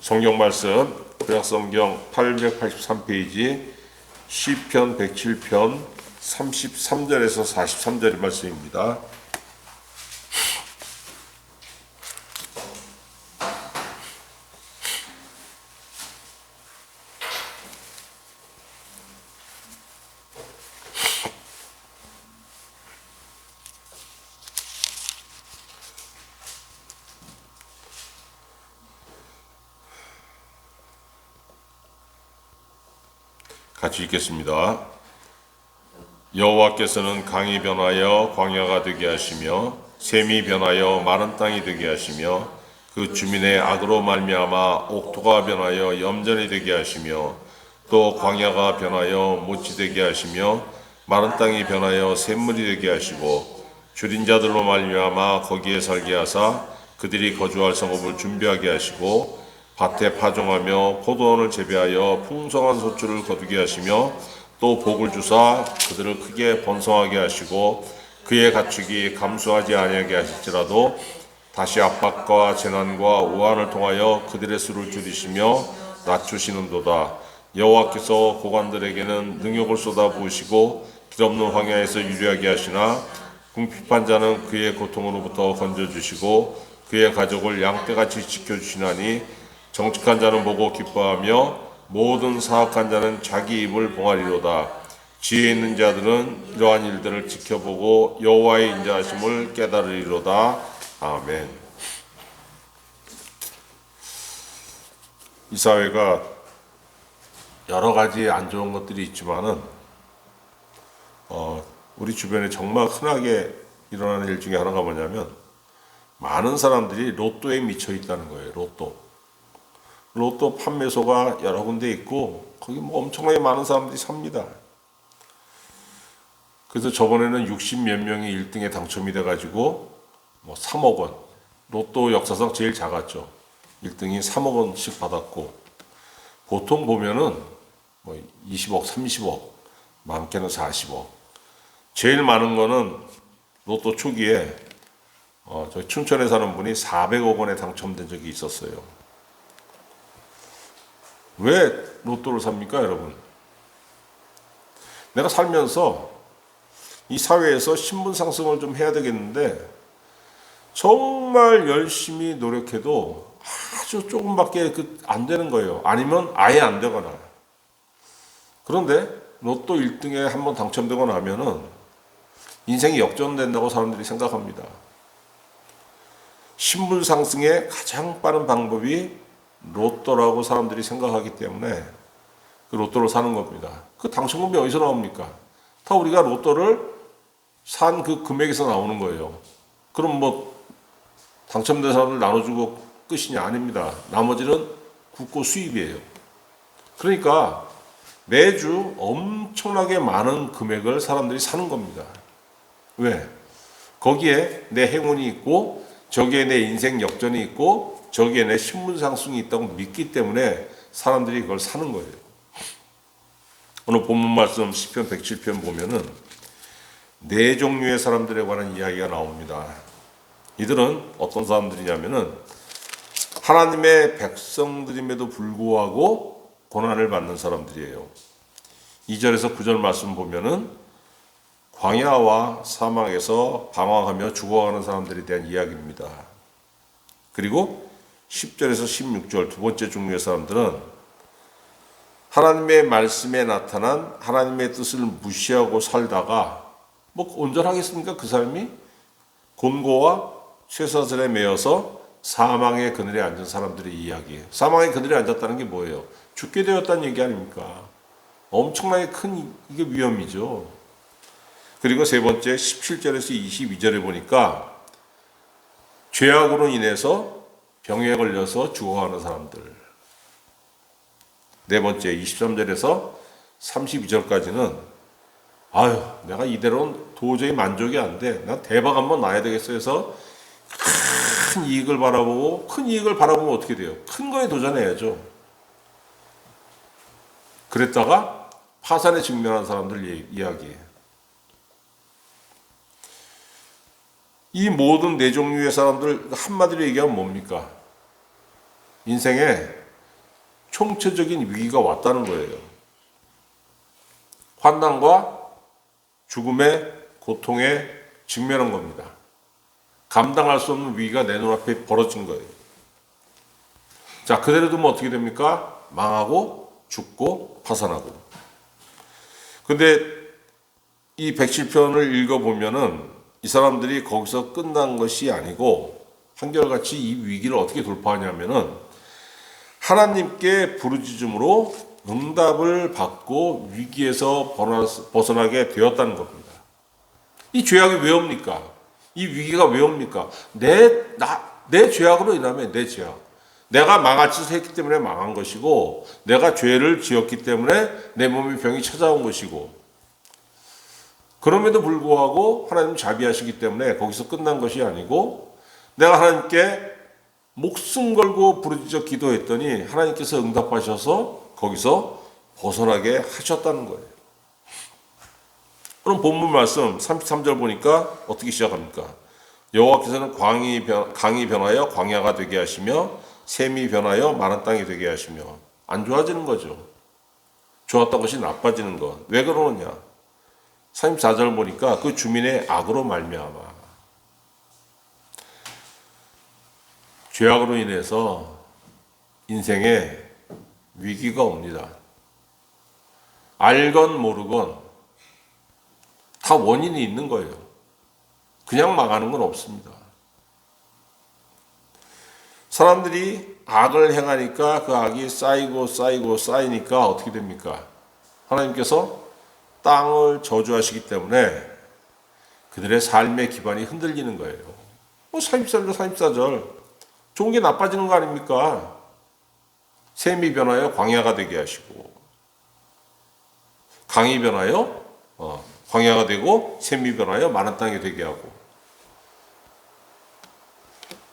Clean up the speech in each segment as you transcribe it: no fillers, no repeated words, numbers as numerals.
성경 말씀 구약성경 883페이지 시편 107편 33절에서 43절의 말씀입니다. 같이 읽겠습니다. 여호와께서는 강이 변하여 광야가 되게 하시며 샘이 변하여 마른 땅이 되게 하시며 그 주민의 악으로 말미암아 옥토가 변하여 염전이 되게 하시며 또 광야가 변하여 못이 되게 하시며 마른 땅이 변하여 샘물이 되게 하시고 줄인 자들로 말미암아 거기에 살게 하사 그들이 거주할 성읍을 준비하게 하시고 밭에 파종하며 포도원을 재배하여 풍성한 소출을 거두게 하시며 또 복을 주사 그들을 크게 번성하게 하시고 그의 가축이 감수하지 아니하게 하실지라도 다시 압박과 재난과 우환을 통하여 그들의 수를 줄이시며 낮추시는도다. 여호와께서 고관들에게는 능욕을 쏟아 부으시고 길없는 황야에서 유리하게 하시나 궁핍한 자는 그의 고통으로부터 건져주시고 그의 가족을 양떼같이 지켜주시나니 정직한 자는 보고 기뻐하며 모든 사악한 자는 자기 입을 봉하리로다. 지혜 있는 자들은 이러한 일들을 지켜보고 여호와의 인자하심을 깨달으리로다. 아멘. 이 사회가 여러 가지 안 좋은 것들이 있지만은 우리 주변에 정말 흔하게 일어나는 일 중에 하나가 뭐냐면 많은 사람들이 로또에 미쳐 있다는 거예요. 로또 판매소가 여러 군데 있고 거기 뭐 엄청나게 많은 사람들이 삽니다. 그래서 저번에는 60몇 명이 1등에 당첨이 돼가지고 뭐 3억 원, 로또 역사상 제일 작았죠. 1등이 3억 원씩 받았고 보통 보면은 뭐 20억, 30억, 많게는 40억. 제일 많은 거는 로또 초기에 저희 춘천에 사는 분이 400억 원에 당첨된 적이 있었어요. 왜 로또를 삽니까, 여러분? 내가 살면서 이 사회에서 신분 상승을 좀 해야 되겠는데 정말 열심히 노력해도 아주 조금밖에 안 되는 거예요. 아니면 아예 안 되거나. 그런데 로또 1등에 한번 당첨되고 나면은 인생이 역전된다고 사람들이 생각합니다. 신분 상승의 가장 빠른 방법이 로또라고 사람들이 생각하기 때문에 그 로또를 사는 겁니다. 그 당첨금이 어디서 나옵니까? 다 우리가 로또를 산 그 금액에서 나오는 거예요. 그럼 뭐 당첨된 사람들 나눠주고 끝이냐? 아닙니다. 나머지는 국고 수입이에요. 그러니까 매주 엄청나게 많은 금액을 사람들이 사는 겁니다. 왜? 거기에 내 행운이 있고 저기에 내 인생 역전이 있고 저기에 내 신분 상승이 있다고 믿기 때문에 사람들이 그걸 사는 거예요. 오늘 본문 말씀 시편 107편 보면은 네 종류의 사람들에 관한 이야기가 나옵니다. 이들은 어떤 사람들이냐면은 하나님의 백성들임에도 불구하고 고난을 받는 사람들이에요. 2절에서 9절 말씀 보면은 광야와 사막에서 방황하며 죽어가는 사람들에 대한 이야기입니다. 그리고 10절에서 16절 두 번째 종류의 사람들은 하나님의 말씀에 나타난 하나님의 뜻을 무시하고 살다가 뭐 온전하겠습니까? 그 사람이 곤고와 쇠사슬에 매여서 사망의 그늘에 앉은 사람들의 이야기예요. 사망의 그늘에 앉았다는 게 뭐예요? 죽게 되었다는 얘기 아닙니까? 엄청나게 큰 이게 위험이죠. 그리고 세 번째 17절에서 22절에 보니까 죄악으로 인해서 병에 걸려서 죽어가는 사람들. 네 번째 23절에서 32절까지는 아유 내가 이대로는 도저히 만족이 안 돼. 난 대박 한번 나야 되겠어 해서 큰 이익을 바라보면 어떻게 돼요? 큰 거에 도전해야죠. 그랬다가 파산에 직면한 사람들 이야기예요. 이 모든 네 종류의 사람들 한마디로 얘기하면 뭡니까? 인생에 총체적인 위기가 왔다는 거예요. 환난과 죽음의 고통에 직면한 겁니다. 감당할 수 없는 위기가 내 눈앞에 벌어진 거예요. 자, 그대로 두면 어떻게 됩니까? 망하고 죽고 파산하고. 근데 이 107편을 읽어보면은 이 사람들이 거기서 끝난 것이 아니고 한결같이 이 위기를 어떻게 돌파하냐면은 하나님께 부르짖음으로 응답을 받고 위기에서 벗어나게 되었다는 겁니다. 이 죄악이 왜 옵니까? 이 위기가 왜 옵니까? 내 죄악으로 인하면 내 죄악. 내가 망할 짓을 했기 때문에 망한 것이고, 내가 죄를 지었기 때문에 내 몸에 병이 찾아온 것이고, 그럼에도 불구하고 하나님은 자비하시기 때문에 거기서 끝난 것이 아니고, 내가 하나님께 목숨 걸고 부르짖어 기도했더니 하나님께서 응답하셔서 거기서 벗어나게 하셨다는 거예요. 그럼 본문 말씀 33절 보니까 어떻게 시작합니까? 여호와께서는 강이 변하여 광야가 되게 하시며 샘이 변하여 마른 땅이 되게 하시며. 안 좋아지는 거죠. 좋았던 것이 나빠지는 것. 왜 그러느냐? 34절 보니까 그 주민의 악으로 말미암아. 죄악으로 인해서 인생에 위기가 옵니다. 알건 모르건 다 원인이 있는 거예요. 그냥 망하는 건 없습니다. 사람들이 악을 행하니까 그 악이 쌓이니까 어떻게 됩니까? 하나님께서 땅을 저주하시기 때문에 그들의 삶의 기반이 흔들리는 거예요. 34절. 좋은 게 나빠지는 거 아닙니까? 샘이 변하여 광야가 되게 하시고, 강이 변하여 광야가 되고, 샘이 변하여 마른 땅이 되게 하고.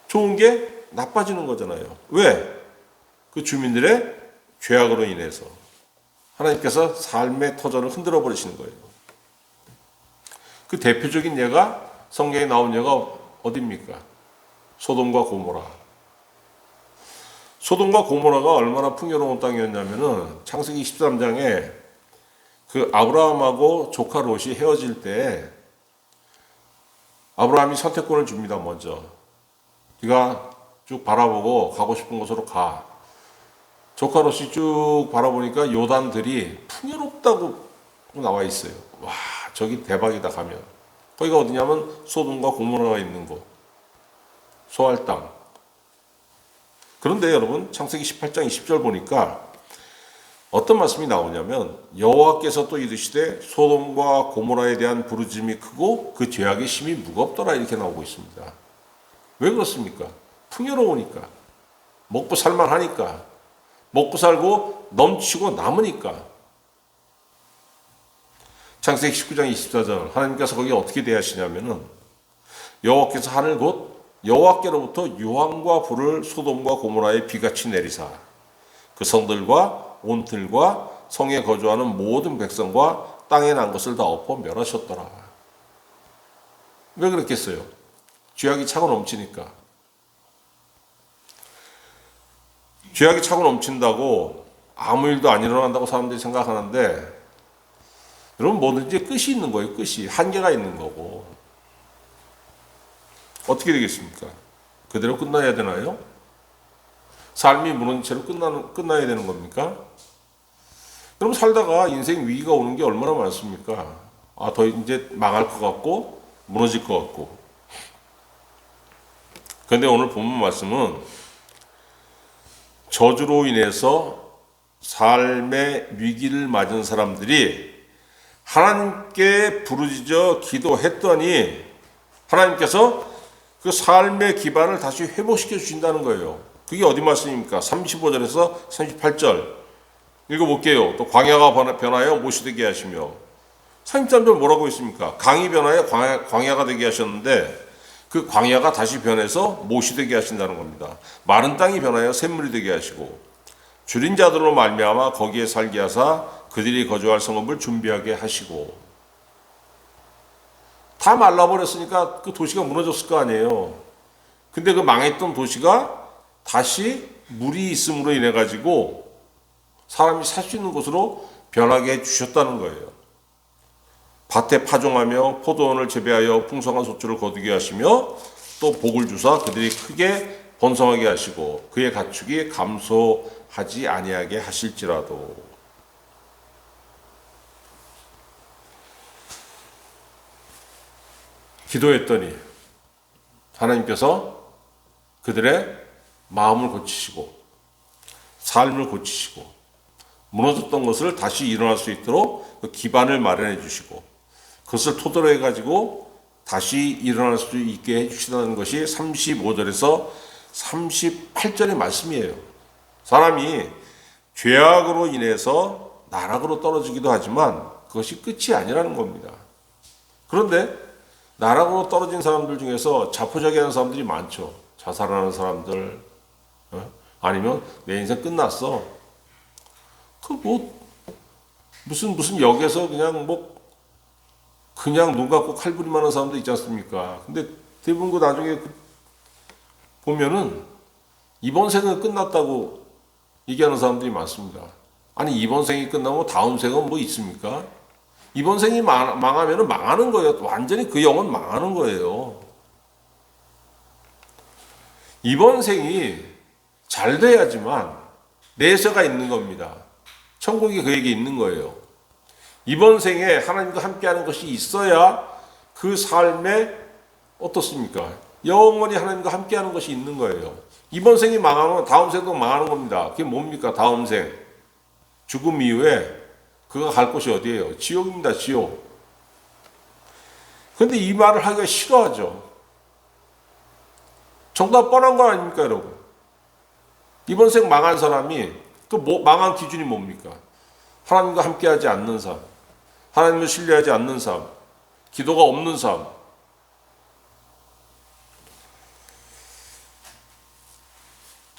좋은 게 나빠지는 거잖아요. 왜? 그 주민들의 죄악으로 인해서 하나님께서 삶의 터전을 흔들어 버리시는 거예요. 그 대표적인 예가 성경에 나온 예가 어디입니까? 소돔과 고모라. 소돔과 고모라가 얼마나 풍요로운 땅이었냐면은 창세기 13장에 그 아브라함하고 조카 롯이 헤어질 때 아브라함이 선택권을 줍니다. 먼저 네가 쭉 바라보고 가고 싶은 곳으로 가. 조카 롯이 쭉 바라보니까 요단들이 풍요롭다고 나와 있어요. 와, 저기 대박이다 가면. 거기가 어디냐면 소돔과 고모라가 있는 곳. 소할 땅. 그런데 여러분 창세기 18장 20절 보니까 어떤 말씀이 나오냐면 여호와께서 또 이르시되 소돔과 고모라에 대한 부르짖음이 크고 그 죄악의 심이 무겁더라 이렇게 나오고 있습니다. 왜 그렇습니까? 풍요로우니까, 먹고 살만하니까, 먹고 살고 넘치고 남으니까. 창세기 19장 24절 하나님께서 거기 어떻게 대하시냐면은 여호와께서 하늘 곧 여호와께로부터 유황과 불을 소돔과 고모라에 비같이 내리사 그 성들과 온틀과 성에 거주하는 모든 백성과 땅에 난 것을 다 엎어 멸하셨더라. 왜 그랬겠어요? 죄악이 차고 넘치니까. 죄악이 차고 넘친다고 아무 일도 안 일어난다고 사람들이 생각하는데 여러분 뭐든지 끝이 있는 거예요. 끝이. 한계가 있는 거고. 어떻게 되겠습니까? 그대로 끝나야 되나요? 삶이 무너진 채로 끝나야 되는 겁니까? 여러분 살다가 인생 위기가 오는 게 얼마나 많습니까? 더 이제 망할 것 같고 무너질 것 같고. 그런데 오늘 본문 말씀은 저주로 인해서 삶의 위기를 맞은 사람들이 하나님께 부르짖어 기도했더니 하나님께서 그 삶의 기반을 다시 회복시켜 주신다는 거예요. 그게 어디 말씀입니까? 35절에서 38절 읽어볼게요. 또 광야가 변하여 못이 되게 하시며. 33절 뭐라고 있습니까? 강이 변하여 광야가 되게 하셨는데 그 광야가 다시 변해서 못이 되게 하신다는 겁니다. 마른 땅이 변하여 샘물이 되게 하시고 줄인 자들로 말미암아 거기에 살게 하사 그들이 거주할 성읍을 준비하게 하시고. 다 말라버렸으니까 그 도시가 무너졌을 거 아니에요. 근데 그 망했던 도시가 다시 물이 있음으로 인해 가지고 사람이 살 수 있는 곳으로 변하게 해주셨다는 거예요. 밭에 파종하며 포도원을 재배하여 풍성한 소출을 거두게 하시며 또 복을 주사 그들이 크게 번성하게 하시고 그의 가축이 감소하지 아니하게 하실지라도. 기도했더니 하나님께서 그들의 마음을 고치시고 삶을 고치시고 무너졌던 것을 다시 일어날 수 있도록 그 기반을 마련해 주시고 그것을 토대로 해가지고 다시 일어날 수 있게 해주시다는 것이 35절에서 38절의 말씀이에요. 사람이 죄악으로 인해서 나락으로 떨어지기도 하지만 그것이 끝이 아니라는 겁니다. 그런데 나락으로 떨어진 사람들 중에서 자포자기하는 사람들이 많죠. 자살하는 사람들, 아니면 내 인생 끝났어. 그 무슨 역에서 그냥 눈 감고 칼부림하는 사람도 있지 않습니까? 근데 대부분 나중에 보면은 이번 생은 끝났다고 얘기하는 사람들이 많습니다. 아니 이번 생이 끝나면 다음 생은 뭐 있습니까? 이번 생이 망하면은 망하는 거예요. 완전히 그 영은 망하는 거예요. 이번 생이 잘 돼야지만 내세가 있는 겁니다. 천국이 그에게 있는 거예요. 이번 생에 하나님과 함께하는 것이 있어야 그 삶에 어떻습니까? 영원히 하나님과 함께하는 것이 있는 거예요. 이번 생이 망하면 다음 생도 망하는 겁니다. 그게 뭡니까? 다음 생. 죽음 이후에 그가 갈 곳이 어디예요? 지옥입니다. 지옥. 그런데 이 말을 하기가 싫어하죠. 정답 뻔한 거 아닙니까, 여러분? 이번 생 망한 사람이 또 망한 기준이 뭡니까? 하나님과 함께하지 않는 삶, 하나님을 신뢰하지 않는 삶, 기도가 없는 삶.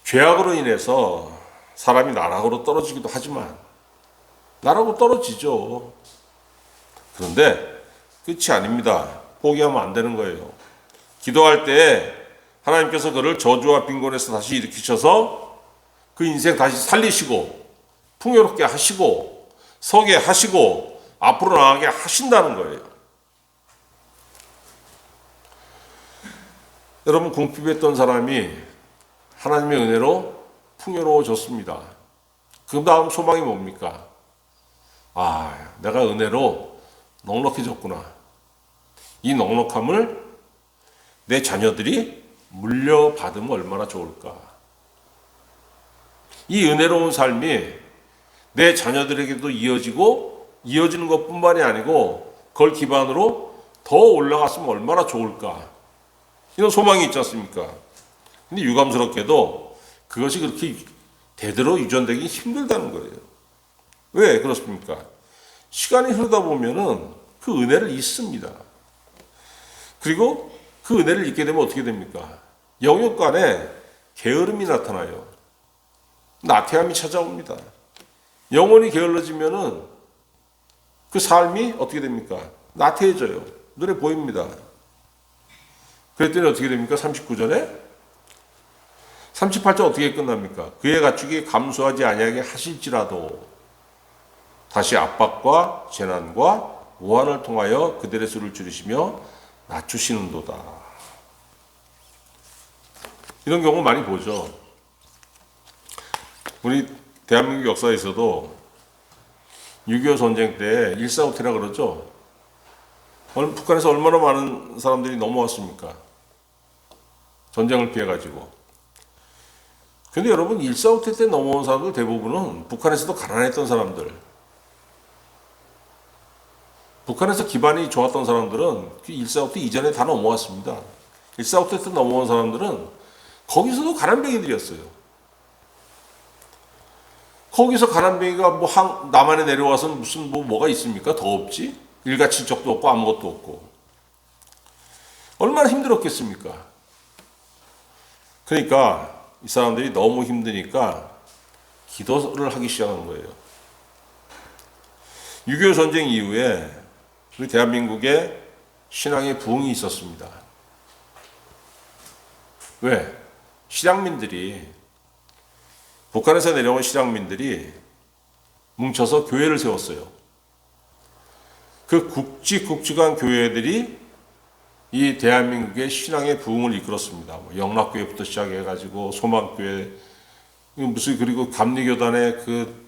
죄악으로 인해서 사람이 나락으로 떨어지기도 하지만 나락으로 떨어지죠. 그런데 끝이 아닙니다. 포기하면 안 되는 거예요. 기도할 때 하나님께서 그를 저주와 빈곤에서 다시 일으키셔서 그 인생 다시 살리시고 풍요롭게 하시고 서게 하시고 앞으로 나가게 하신다는 거예요. 여러분, 궁핍했던 사람이 하나님의 은혜로 풍요로워졌습니다. 그 다음 소망이 뭡니까? 내가 은혜로 넉넉해졌구나. 이 넉넉함을 내 자녀들이 물려받으면 얼마나 좋을까. 이 은혜로운 삶이 내 자녀들에게도 이어지는 것뿐만이 아니고 그걸 기반으로 더 올라갔으면 얼마나 좋을까. 이런 소망이 있지 않습니까? 근데 유감스럽게도 그것이 그렇게 대대로 유전되기 힘들다는 거예요. 왜 그렇습니까? 시간이 흐르다 보면은 그 은혜를 잊습니다. 그리고 그 은혜를 잊게 되면 어떻게 됩니까? 영역 간에 게으름이 나타나요. 나태함이 찾아옵니다. 영혼이 게을러지면은 그 삶이 어떻게 됩니까? 나태해져요. 눈에 보입니다. 그랬더니 어떻게 됩니까? 39절에 38절 어떻게 끝납니까? 그의 가축이 감소하지 아니하게 하실지라도 다시 압박과 재난과 우환을 통하여 그들의 수를 줄이시며 낮추시는도다. 이런 경우 많이 보죠. 우리 대한민국 역사에서도 6.25 전쟁 때 1.4.5태라 그러죠. 북한에서 얼마나 많은 사람들이 넘어왔습니까? 전쟁을 피해가지고. 근데 여러분 1.4.5태 때 넘어온 사람들 대부분은 북한에서도 가난했던 사람들, 북한에서 기반이 좋았던 사람들은 1.4.5태 이전에 다 넘어왔습니다. 1.4.5태 때 넘어온 사람들은 거기서도 가난뱅이들이었어요. 거기서 가난뱅이가 남한에 내려와서 무슨 뭐가 있습니까? 더 없지? 일가친척도 없고 아무것도 없고. 얼마나 힘들었겠습니까? 그러니까 이 사람들이 너무 힘드니까 기도를 하기 시작한 거예요. 6.25 전쟁 이후에 우리 대한민국에 신앙의 부흥이 있었습니다. 왜? 북한에서 내려온 실향민들이 뭉쳐서 교회를 세웠어요. 그 굵직굵직한 교회들이 이 대한민국의 신앙의 부흥을 이끌었습니다. 뭐 영락교회부터 시작해가지고 소망교회, 무슨 그리고 감리교단의 그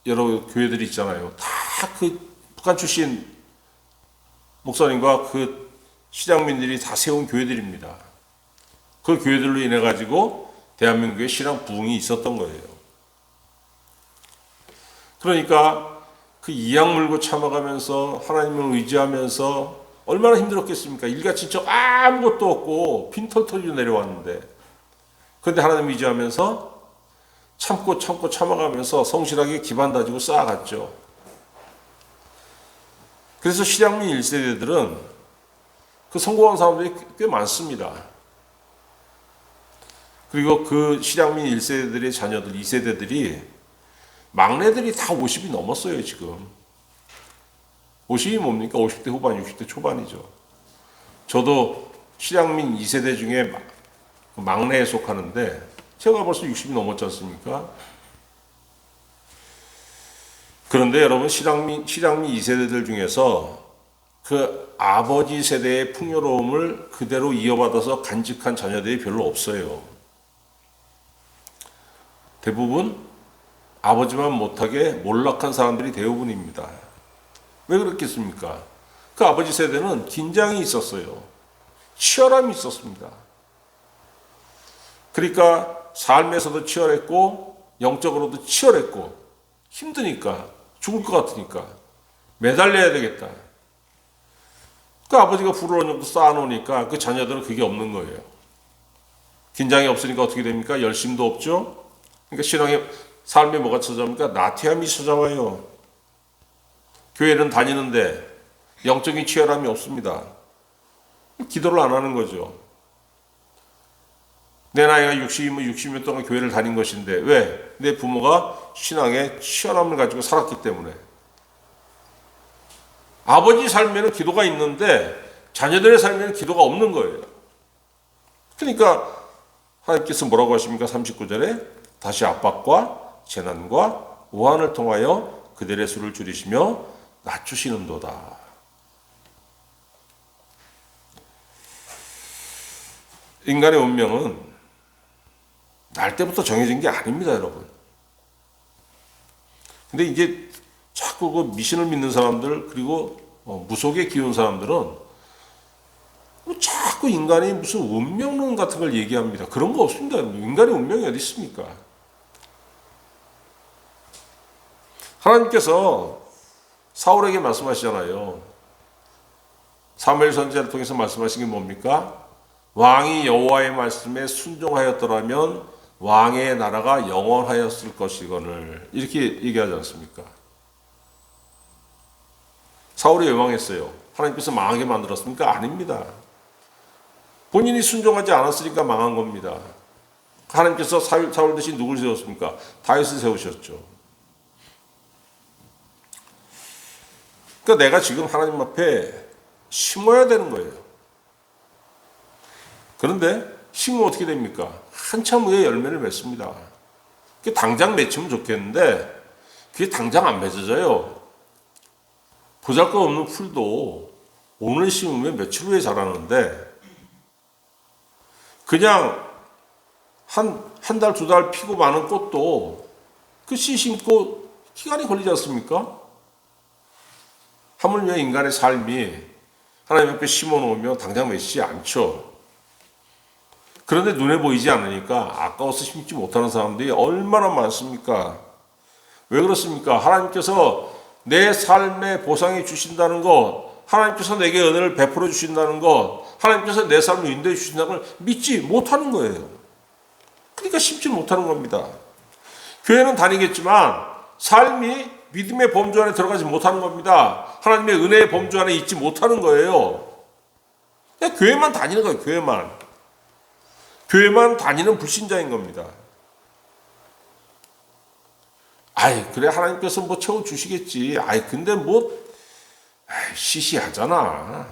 여러 교회들이 있잖아요. 다 그 북한 출신 목사님과 그 신앙민들이 다 세운 교회들입니다. 그 교회들로 인해 가지고 대한민국의 신앙 부흥이 있었던 거예요. 그러니까 그 이악 물고 참아가면서 하나님을 의지하면서 얼마나 힘들었겠습니까? 일가친척 아무것도 없고 빈털터리로 내려왔는데, 그런데 하나님 의지하면서 참고 참아가면서 성실하게 기반 다지고 쌓아갔죠. 그래서 실향민 1세대들은 그 성공한 사람들이 꽤 많습니다. 그리고 그 실향민 1세대들의 자녀들, 2세대들이 막내들이 다 50이 넘었어요, 지금. 50이 뭡니까? 50대 후반, 60대 초반이죠. 저도 실향민 2세대 중에 막내에 속하는데 제가 벌써 60이 넘었지 않습니까? 그런데 여러분, 실향민 2세대들 중에서 그 아버지 세대의 풍요로움을 그대로 이어받아서 간직한 자녀들이 별로 없어요. 대부분 아버지만 못하게 몰락한 사람들이 대부분입니다. 왜 그렇겠습니까? 그 아버지 세대는 긴장이 있었어요. 치열함이 있었습니다. 그러니까 삶에서도 치열했고 영적으로도 치열했고 힘드니까, 죽을 것 같으니까 매달려야 되겠다. 그 아버지가 불을 어느 정도 쌓아놓으니까 그 자녀들은 그게 없는 거예요. 긴장이 없으니까 어떻게 됩니까? 열심도 없죠. 그러니까 신앙의 삶에 뭐가 찾아옵니까? 나태함이 찾아와요. 교회는 다니는데 영적인 치열함이 없습니다. 기도를 안 하는 거죠. 내 나이가 60이면 60년 동안 교회를 다닌 것인데 왜? 내 부모가 신앙의 치열함을 가지고 살았기 때문에. 아버지 삶에는 기도가 있는데 자녀들의 삶에는 기도가 없는 거예요. 그러니까 하나님께서 뭐라고 하십니까? 39절에 다시 압박과 재난과 우환을 통하여 그들의 수를 줄이시며 낮추시는도다. 인간의 운명은 날 때부터 정해진 게 아닙니다, 여러분. 근데 이제 자꾸 그 미신을 믿는 사람들, 그리고 무속에 기운 사람들은 자꾸 인간이 무슨 운명론 같은 걸 얘기합니다. 그런 거 없습니다. 인간의 운명이 어디 있습니까? 하나님께서 사울에게 말씀하시잖아요. 사무엘 선지자를 통해서 말씀하신 게 뭡니까? 왕이 여호와의 말씀에 순종하였더라면 왕의 나라가 영원하였을 것이거늘, 이렇게 얘기하지 않습니까? 사울이 왜 망했어요? 하나님께서 망하게 만들었습니까? 아닙니다. 본인이 순종하지 않았으니까 망한 겁니다. 하나님께서 사울 대신 누굴 세웠습니까? 다윗을 세우셨죠. 그러니까 내가 지금 하나님 앞에 심어야 되는 거예요. 그런데 심으면 어떻게 됩니까? 한참 후에 열매를 맺습니다. 그게 당장 맺히면 좋겠는데 그게 당장 안 맺어져요. 보잘것없는 풀도 오늘 심으면 며칠 후에 자라는데 그냥 한 달, 두 달 피고 마는 꽃도 그 씨 심고 기간이 걸리지 않습니까? 하물며 인간의 삶이 하나님 앞에 심어놓으면 당장 맺히지 않죠. 그런데 눈에 보이지 않으니까 아까워서 심지 못하는 사람들이 얼마나 많습니까? 왜 그렇습니까? 하나님께서 내 삶에 보상해 주신다는 것, 하나님께서 내게 은혜를 베풀어 주신다는 것, 하나님께서 내 삶을 인도해 주신다는 걸 믿지 못하는 거예요. 그러니까 심지 못하는 겁니다. 교회는 다니겠지만 삶이 믿음의 범주 안에 들어가지 못하는 겁니다. 하나님의 은혜의 범주 안에 있지 못하는 거예요. 그냥 교회만 다니는 거예요. 교회만 다니는 불신자인 겁니다. 그래 하나님께서 뭐 채워주시겠지. 근데 시시하잖아.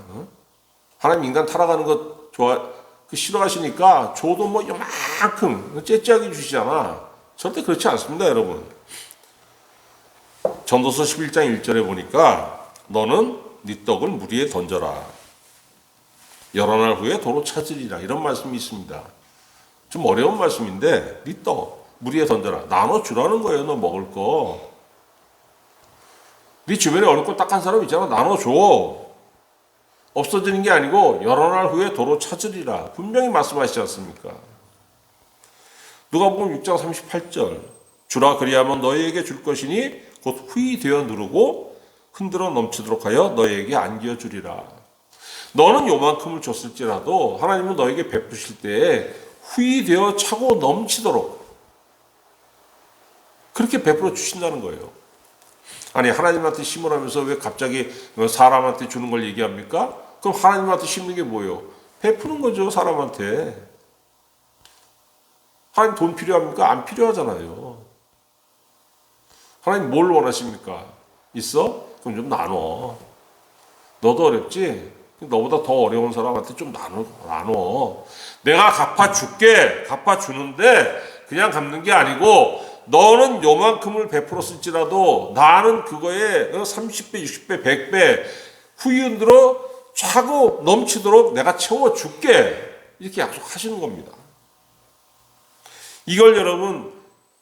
하나님 인간 타락하는 것 싫어하시니까 줘도 요만큼 째째하게 주시잖아. 절대 그렇지 않습니다, 여러분. 전도서 11장 1절에 보니까 너는 네 떡을 물 위에 던져라. 여러 날 후에 도로 찾으리라. 이런 말씀이 있습니다. 좀 어려운 말씀인데 네 떡 물 위에 던져라. 나눠주라는 거예요. 너 먹을 거. 네 주변에 어렵고 딱한 사람 있잖아. 나눠줘. 없어지는 게 아니고 여러 날 후에 도로 찾으리라. 분명히 말씀하시지 않습니까? 누가복음 6장 38절 주라 그리하면 너희에게 줄 것이니 곧 후히 되어 누르고 흔들어 넘치도록 하여 너희에게 안겨 주리라. 너는 요만큼을 줬을지라도 하나님은 너에게 베푸실 때에 후히 되어 차고 넘치도록 그렇게 베풀어 주신다는 거예요. 아니 하나님한테 심으라면서 왜 갑자기 사람한테 주는 걸 얘기합니까? 그럼 하나님한테 심는 게 뭐예요? 베푸는 거죠. 사람한테. 하나님 돈 필요합니까? 안 필요하잖아요. 하나님 뭘 원하십니까? 있어? 그럼 좀 나눠. 너도 어렵지? 너보다 더 어려운 사람한테 좀 나눠. 내가 갚아주는데 그냥 갚는 게 아니고 너는 요만큼을 베풀었을지라도 나는 그거에 30배, 60배, 100배 후히 흔들어 차고 넘치도록 내가 채워줄게. 이렇게 약속하시는 겁니다. 이걸 여러분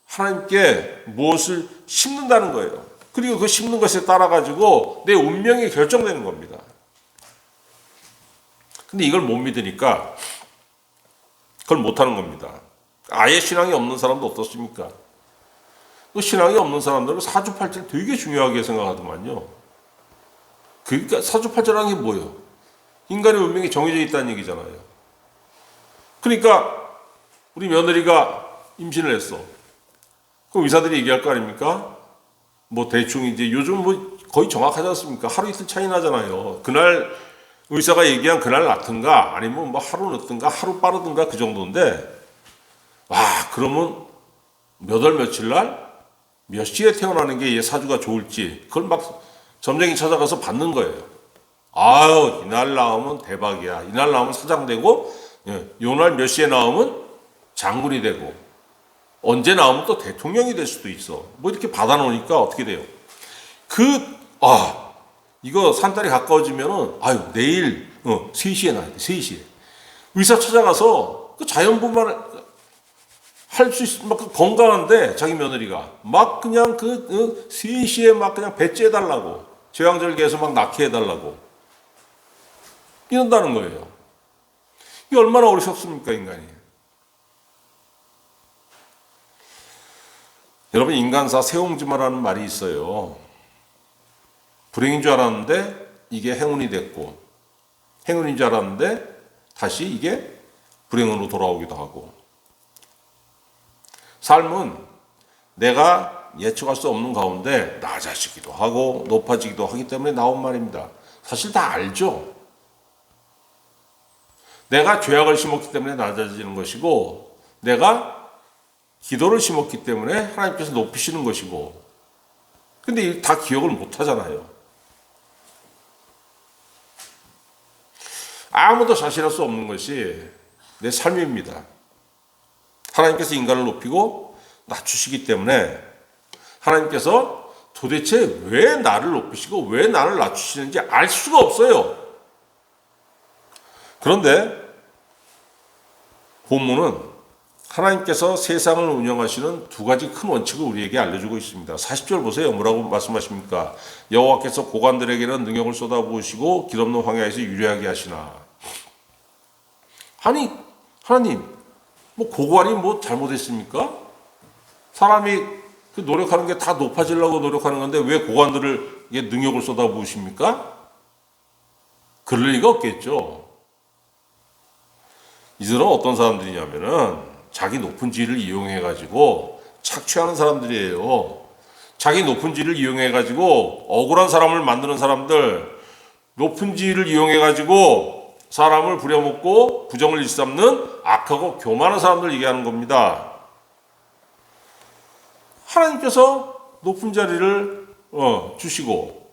하나님께 무엇을 심는다는 거예요. 그리고 그 심는 것에 따라 가지고 내 운명이 결정되는 겁니다. 근데 이걸 못 믿으니까 그걸 못하는 겁니다. 아예 신앙이 없는 사람도 어떻습니까? 그 신앙이 없는 사람들은 사주팔자를 되게 중요하게 생각하더만요. 그러니까 사주팔자라는 게 뭐예요? 인간의 운명이 정해져 있다는 얘기잖아요. 그러니까 우리 며느리가 임신을 했어. 그럼 의사들이 얘기할 거 아닙니까? 뭐 대충 이제 요즘 뭐 거의 정확하지 않습니까? 하루 이틀 차이 나잖아요. 그날 의사가 얘기한 그날 낳든가 아니면 뭐 하루 늦든가 하루 빠르든가 그 정도인데 그러면 몇 월 며칠 날 몇 시에 태어나는 게 얘 사주가 좋을지 그걸 막 점쟁이 찾아가서 받는 거예요. 이날 나오면 대박이야. 이날 나오면 사장 되고 요날 몇 시에 나오면 장군이 되고 언제 나오면 또 대통령이 될 수도 있어. 뭐 이렇게 받아놓으니까 어떻게 돼요? 이거 산딸이 가까워지면은 내일 3시에 나야 돼. 3시에. 의사 찾아가서 그 자연분만 할 수 있, 막 건강한데 자기 며느리가 막 그냥 3시에 막 그냥 배째 해달라고 제왕절개해서 막 낳게 해달라고 이런다는 거예요. 이게 얼마나 어리석습니까, 인간이. 여러분, 인간사 세옹지마라는 말이 있어요. 불행인 줄 알았는데 이게 행운이 됐고, 행운인 줄 알았는데 다시 이게 불행으로 돌아오기도 하고. 삶은 내가 예측할 수 없는 가운데 낮아지기도 하고 높아지기도 하기 때문에 나온 말입니다. 사실 다 알죠. 내가 죄악을 심었기 때문에 낮아지는 것이고, 내가 기도를 심었기 때문에 하나님께서 높이시는 것이고, 근데 다 기억을 못 하잖아요. 아무도 자신할 수 없는 것이 내 삶입니다. 하나님께서 인간을 높이고 낮추시기 때문에 하나님께서 도대체 왜 나를 높이시고 왜 나를 낮추시는지 알 수가 없어요. 그런데 본문은 하나님께서 세상을 운영하시는 두 가지 큰 원칙을 우리에게 알려주고 있습니다. 40절 보세요. 뭐라고 말씀하십니까? 여호와께서 고관들에게는 능력을 쏟아부으시고 길없는 황야에서 유리하게 하시나. 아니, 하나님, 뭐 고관이 뭐 잘못했습니까? 사람이 그 노력하는 게 다 높아지려고 노력하는 건데 왜 고관들에게 능력을 쏟아부으십니까? 그럴 리가 없겠죠. 이들은 어떤 사람들이냐면은 자기 높은 지위를 이용해가지고 착취하는 사람들이에요. 자기 높은 지위를 이용해가지고 억울한 사람을 만드는 사람들, 높은 지위를 이용해가지고 사람을 부려먹고 부정을 일삼는 악하고 교만한 사람들 얘기하는 겁니다. 하나님께서 높은 자리를 주시고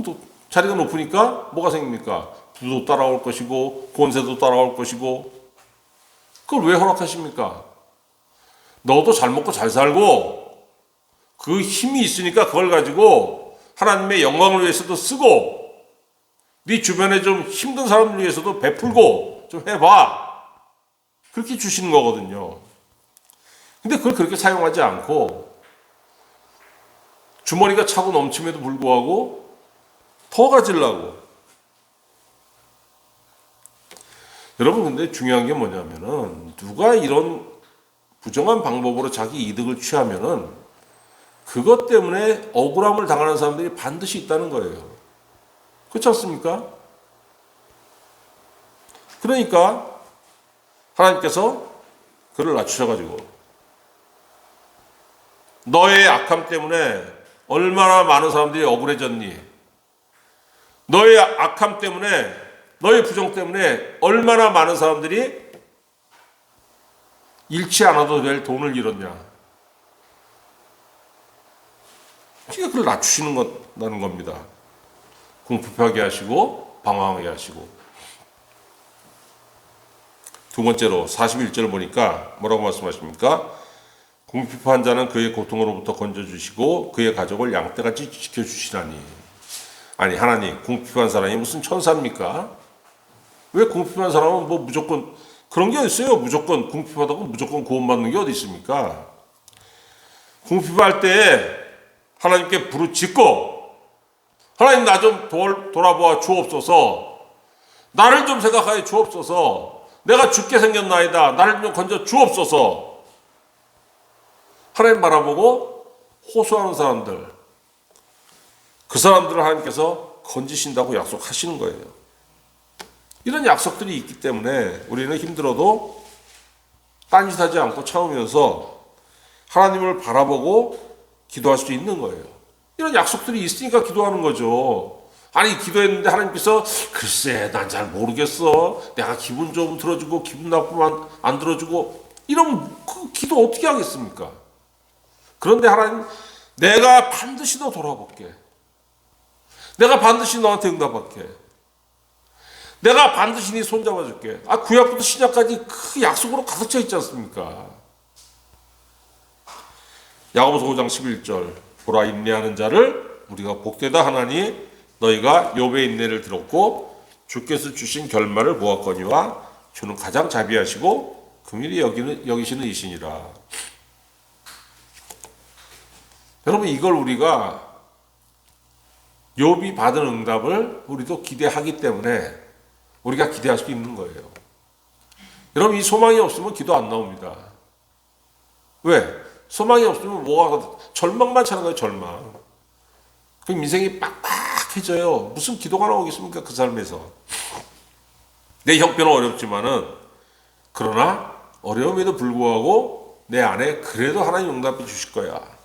또 자리가 높으니까 뭐가 생깁니까? 부도 따라올 것이고 권세도 따라올 것이고 그걸 왜 허락하십니까? 너도 잘 먹고 잘 살고 그 힘이 있으니까 그걸 가지고 하나님의 영광을 위해서도 쓰고 네 주변에 좀 힘든 사람들 위해서도 베풀고 좀 해봐. 그렇게 주시는 거거든요. 근데 그걸 그렇게 사용하지 않고 주머니가 차고 넘침에도 불구하고 더 가지려고. 여러분, 근데 중요한 게 뭐냐면은 누가 이런 부정한 방법으로 자기 이득을 취하면은 그것 때문에 억울함을 당하는 사람들이 반드시 있다는 거예요. 그렇지 않습니까? 그러니까 하나님께서 그를 낮추셔가지고 너의 악함 때문에 얼마나 많은 사람들이 억울해졌니? 너의 악함 때문에, 너의 부정 때문에 얼마나 많은 사람들이 잃지 않아도 될 돈을 잃었냐? 그러니까 그걸 낮추시는 겁니다. 궁핍하게 하시고 방황하게 하시고. 두 번째로 41절 보니까 뭐라고 말씀하십니까? 궁핍한 자는 그의 고통으로부터 건져주시고 그의 가족을 양떼같이 지켜주시나니. 아니, 하나님, 궁핍한 사람이 무슨 천사입니까? 왜 궁핍한 사람은 뭐 무조건 그런 게 있어요? 무조건 궁핍하다고 무조건 구원받는 게 어디 있습니까? 궁핍할 때 하나님께 부르짖고 하나님 나 좀 돌아보아 주옵소서. 나를 좀 생각하여 주옵소서. 내가 죽게 생겼나이다. 나를 좀 건져 주옵소서. 하나님 바라보고 호소하는 사람들, 그 사람들을 하나님께서 건지신다고 약속하시는 거예요. 이런 약속들이 있기 때문에 우리는 힘들어도 딴짓하지 않고 참으면서 하나님을 바라보고 기도할 수 있는 거예요. 이런 약속들이 있으니까 기도하는 거죠. 아니, 기도했는데 하나님께서 글쎄 난 잘 모르겠어. 내가 기분 좀 들어주고 기분 나쁘면 안 들어주고 이러면 그 기도 어떻게 하겠습니까? 그런데 하나님, 내가 반드시 너 돌아볼게. 내가 반드시 너한테 응답할게. 내가 반드시 네 손잡아줄게. 구약부터 신약까지 그 약속으로 가득 차 있지 않습니까? 야고보서 5장 11절 보라, 인내하는 자를 우리가 복되다 하나니 너희가 욥의 인내를 들었고 주께서 주신 결말을 보았거니와 주는 가장 자비하시고 긍휼히 여기시는 이시니라. 여러분, 이걸 우리가 욥이 받은 응답을 우리도 기대하기 때문에 우리가 기대할 수 있는 거예요. 여러분, 이 소망이 없으면 기도 안 나옵니다. 왜? 소망이 없으면 절망만 차는 거예요, 절망. 그럼 인생이 빡빡해져요. 무슨 기도가 나오겠습니까, 그 삶에서. 내 형편은 어렵지만은, 그러나 어려움에도 불구하고 내 안에 그래도 하나님 응답해 주실 거야.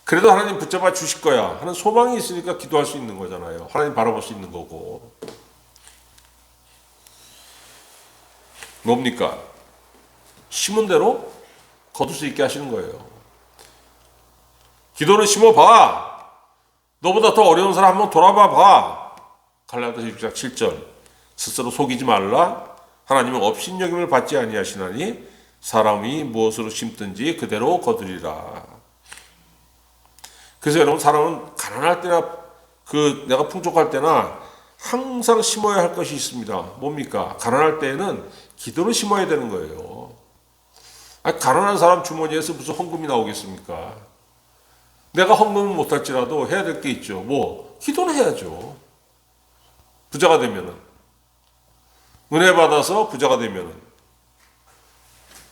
그래도 하나님 붙잡아 주실 거야 하는 소망이 있으니까 기도할 수 있는 거잖아요. 하나님 바라볼 수 있는 거고. 뭡니까? 심은 대로 거둘 수 있게 하시는 거예요. 기도는 심어봐. 너보다 더 어려운 사람 한번 돌아봐. 갈라디아서 6장 7절. 스스로 속이지 말라. 하나님은 업신여김을 받지 아니하시나니 사람이 무엇으로 심든지 그대로 거두리라. 그래서 여러분, 사람은 가난할 때나 내가 풍족할 때나 항상 심어야 할 것이 있습니다. 뭡니까? 가난할 때에는 기도를 심어야 되는 거예요. 가난한 사람 주머니에서 무슨 헌금이 나오겠습니까? 내가 헌금은 못할지라도 해야 될 게 있죠. 기도는 해야죠. 부자가 되면은. 은혜 받아서 부자가 되면은.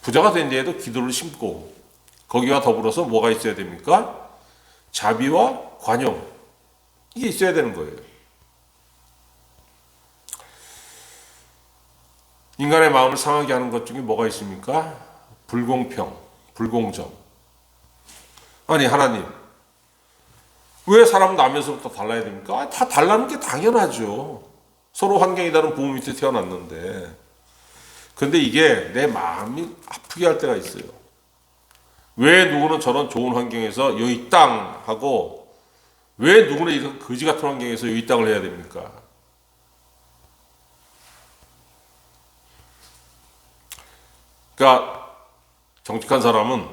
부자가 된 뒤에도 기도를 심고, 거기와 더불어서 뭐가 있어야 됩니까? 자비와 관용. 이게 있어야 되는 거예요. 인간의 마음을 상하게 하는 것 중에 뭐가 있습니까? 불공평, 불공정. 아니, 하나님, 왜 사람은 나면서부터 달라야 됩니까? 다 달라는 게 당연하죠. 서로 환경이 다른 부모 밑에 태어났는데. 근데 이게 내 마음이 아프게 할 때가 있어요. 왜 누구는 저런 좋은 환경에서 여기 땅 하고 왜 누구는 이런 거지 같은 환경에서 여기 땅을 해야 됩니까? 그러니까 정직한 사람은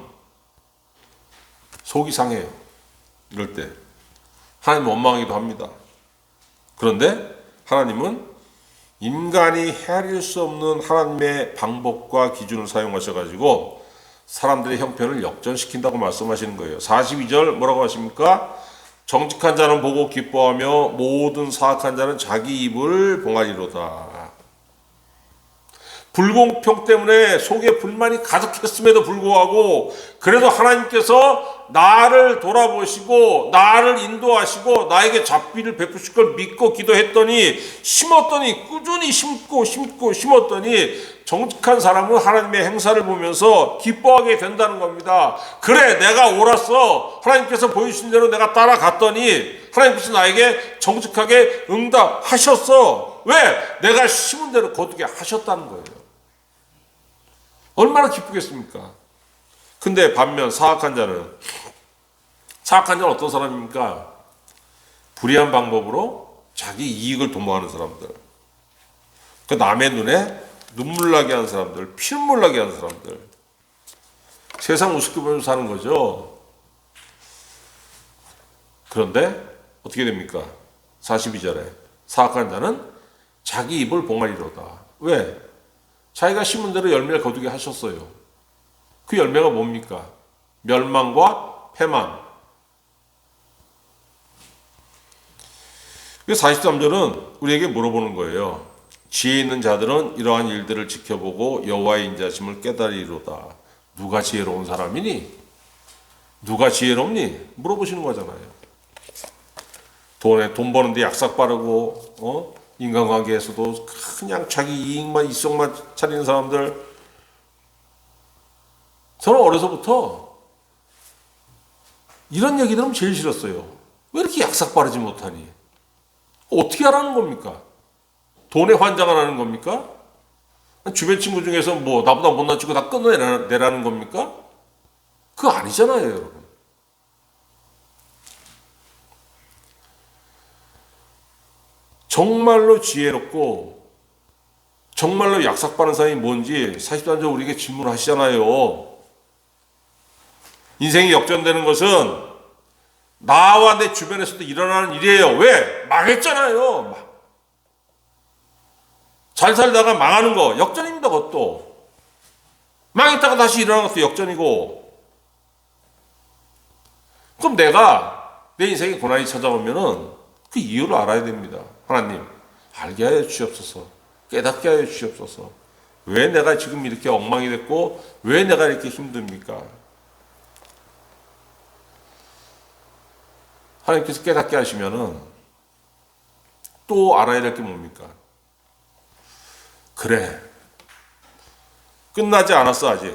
속이 상해요. 이럴 때 하나님 원망하기도 합니다. 그런데 하나님은 인간이 헤아릴 수 없는 하나님의 방법과 기준을 사용하셔가지고 사람들의 형편을 역전시킨다고 말씀하시는 거예요. 42절 뭐라고 하십니까? 정직한 자는 보고 기뻐하며 모든 사악한 자는 자기 입을 봉하리로다. 불공평 때문에 속에 불만이 가득했음에도 불구하고 그래도 하나님께서 나를 돌아보시고 나를 인도하시고 나에게 잡비를 베푸실 걸 믿고 기도했더니 심었더니 꾸준히 심고 심었더니 정직한 사람은 하나님의 행사를 보면서 기뻐하게 된다는 겁니다. 그래, 내가 옳았어. 하나님께서 보여주신 대로 내가 따라갔더니 하나님께서 나에게 정직하게 응답하셨어. 왜? 내가 심은 대로 거두게 하셨다는 거예요. 얼마나 기쁘겠습니까? 근데 반면 사악한 자는 어떤 사람입니까? 불의한 방법으로 자기 이익을 도모하는 사람들, 그 남의 눈에 눈물 나게 하는 사람들, 피눈물 나게 하는 사람들, 세상 우습게 보면서 사는 거죠. 그런데 어떻게 됩니까? 42절에 사악한 자는 자기 입을 봉하리로다. 왜? 자기가 심은 대로 열매를 거두게 하셨어요. 그 열매가 뭡니까? 멸망과 패망. 43절은 우리에게 물어보는 거예요. 지혜 있는 자들은 이러한 일들을 지켜보고 여호와의 인자심을 깨달으리로다. 누가 지혜로운 사람이니? 누가 지혜롭니? 물어보시는 거잖아요. 돈 버는데 약삭 빠르고 인간관계에서도 그냥 자기 이익만 이성만 차리는 사람들. 저는 어려서부터 이런 얘기 들으면 제일 싫었어요. 왜 이렇게 약삭 빠르지 못하니? 어떻게 하라는 겁니까? 돈에 환장을 하는 겁니까? 주변 친구 중에서 뭐 나보다 못난 친구 다 끊어내라는 겁니까? 그거 아니잖아요, 여러분. 정말로 지혜롭고 정말로 약삭빠른 사람이 뭔지 43절 우리에게 질문하시잖아요. 인생이 역전되는 것은 나와 내 주변에서도 일어나는 일이에요. 왜? 망했잖아요. 잘 살다가 망하는 거 역전입니다. 그것도 망했다가 다시 일어나는 것도 역전이고. 그럼 내가 내 인생에 고난이 찾아오면은 그 이유를 알아야 됩니다. 하나님, 알게 하여 주시옵소서. 깨닫게 하여 주시옵소서. 왜 내가 지금 이렇게 엉망이 됐고 왜 내가 이렇게 힘듭니까? 하나님께서 깨닫게 하시면은 또 알아야 될 게 뭡니까? 그래, 끝나지 않았어 아직.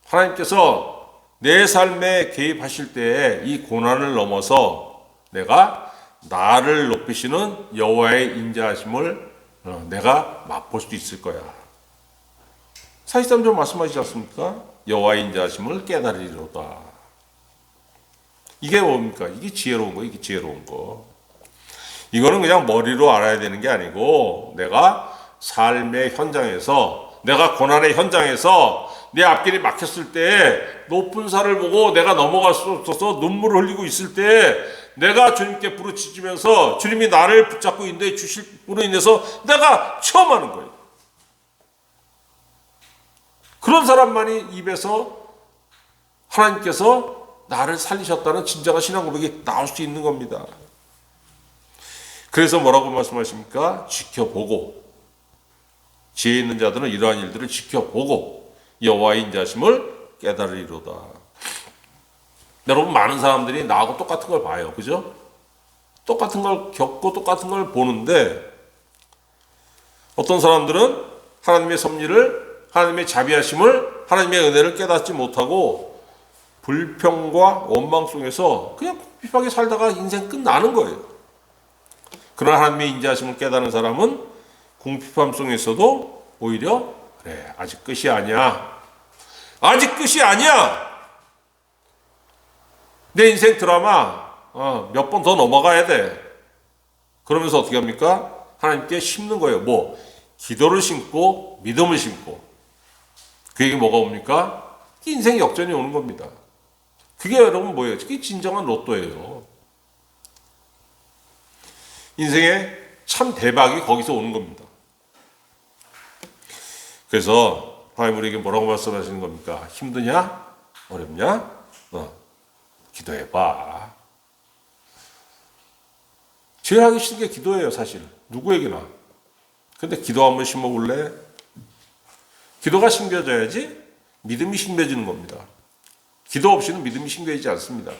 하나님께서 내 삶에 개입하실 때에 이 고난을 넘어서 내가 나를 높이시는 여호와의 인자하심을 내가 맛볼 수 있을 거야. 43절 말씀하시지 않습니까? 여호와의 인자하심을 깨달으리로다. 이게 뭡니까? 이게 지혜로운 거, 이게 지혜로운 거. 이거는 그냥 머리로 알아야 되는 게 아니고 내가 삶의 현장에서, 내가 고난의 현장에서 내 앞길이 막혔을 때 높은 산을 보고 내가 넘어갈 수 없어서 눈물을 흘리고 있을 때 내가 주님께 부르짖으면서 주님이 나를 붙잡고 인도해 주실 분으로 인해서 내가 체험하는 거예요. 그런 사람만이 입에서 하나님께서 나를 살리셨다는 진정한 신앙 고백이 나올 수 있는 겁니다. 그래서 뭐라고 말씀하십니까? 지켜보고, 지혜 있는 자들은 이러한 일들을 지켜보고 여호와의 인자심을 깨달으리로다. 여러분, 많은 사람들이 나하고 똑같은 걸 봐요. 그죠? 똑같은 걸 겪고 똑같은 걸 보는데 어떤 사람들은 하나님의 섭리를, 하나님의 자비하심을, 하나님의 은혜를 깨닫지 못하고 불평과 원망 속에서 그냥 핍하게 살다가 인생 끝나는 거예요. 그러나 하나님의 인자하심을 깨닫는 사람은 궁핍함 속에서도 오히려 그래, 아직 끝이 아니야. 아직 끝이 아니야. 내 인생 드라마 몇 번 더 넘어가야 돼. 그러면서 어떻게 합니까? 하나님께 심는 거예요. 뭐? 기도를 심고 믿음을 심고. 그 얘기 뭐가 옵니까? 인생 역전이 오는 겁니다. 그게 여러분 뭐예요? 그게 진정한 로또예요. 인생의 참 대박이 거기서 오는 겁니다. 그래서 하나님 우리에게 뭐라고 말씀하시는 겁니까? 힘드냐? 어렵냐? 기도해봐. 제일 하기 싫은 게 기도예요, 사실. 누구에게나. 근데 기도 한번 심어볼래? 기도가 심겨져야지 믿음이 심겨지는 겁니다. 기도 없이는 믿음이 심겨지지 않습니다.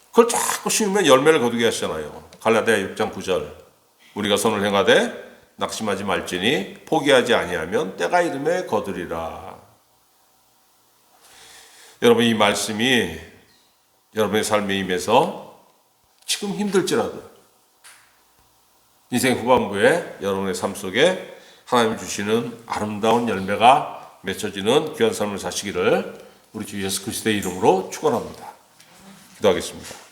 그걸 자꾸 심으면 열매를 거두게 하시잖아요. 갈라디아 6장 9절. 우리가 선을 행하되 낙심하지 말지니 포기하지 아니하면 때가 이름에 거두리라. 여러분, 이 말씀이 여러분의 삶에 임해서 지금 힘들지라도 인생 후반부에 여러분의 삶 속에 하나님 주시는 아름다운 열매가 맺혀지는 귀한 삶을 사시기를 우리 주 예수 그리스도의 이름으로 축원합니다. 기도하겠습니다.